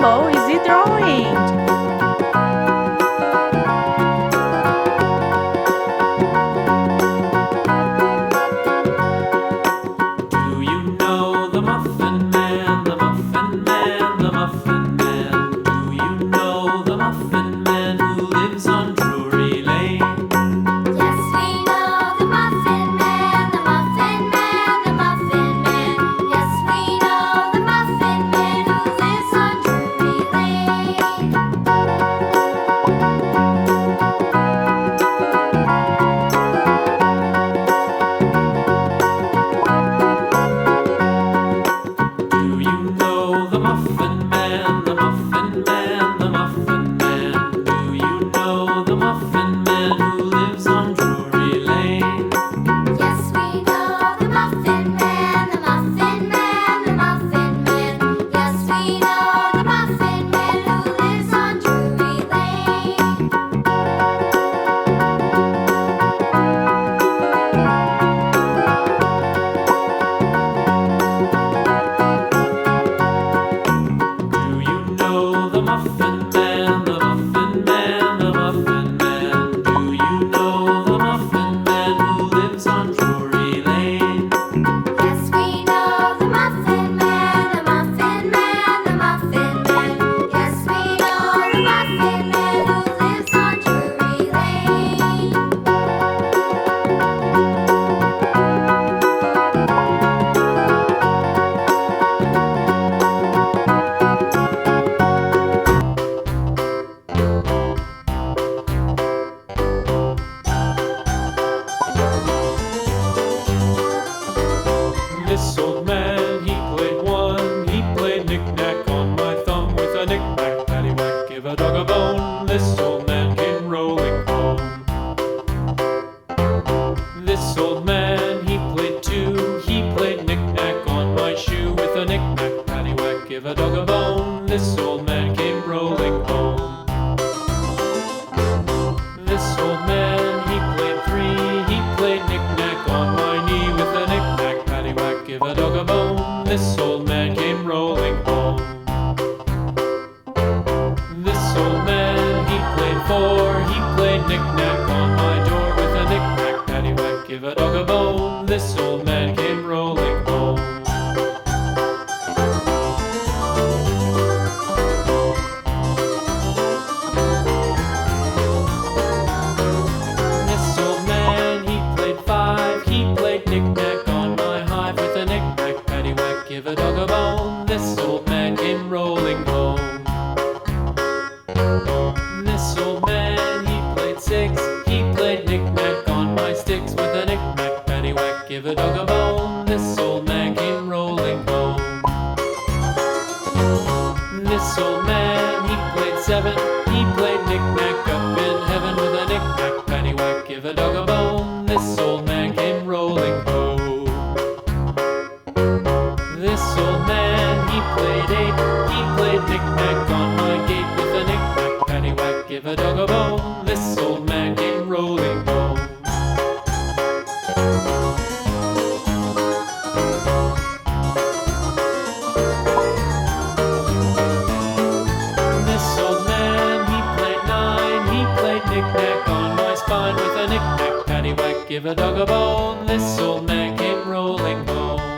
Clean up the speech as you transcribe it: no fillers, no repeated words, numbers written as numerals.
rainbow is he drawing? This old man, he played one. He played knick-knack on my thumb with a knick-knack, paddywhack, give a dog a bone. This old man came rolling home. This old man, he played two. He played knick-knack on my shoe with a knick-knack, paddywhack, give a dog a bone. This old man came rolling home. This old man, he played three. He played knick-knack on my knee with a knick-knack, paddywhack, give a dog a bone. This old man came rolling home. This old man, he played four. He played knick-knack on my door with a knick-knack, paddywhack, give a dog a bone. This old man came rolling home. This old man, he played five. He played knick-knack on my hive with a knick-knack, paddywhack, give a dog a bone. This old man came rolling home. This old man, he played six. He played knick-knack on my sticks with a knick-knack, paddywhack, give a dog a bone. This old man came rolling home. This old man, he played seven. He played knick-knack up in heaven with a knick-knack, paddywhack, give a dog a bone. This old man came rolling home. This old man, he played eight. He played knick-knack on my gate with a knick-knack, paddywhack, give a dog a bone. This old man came rolling home. This old man, he played nine. He played knick-knack on my spine with a knick-knack, paddywhack, give a dog a bone. This old man came rolling home.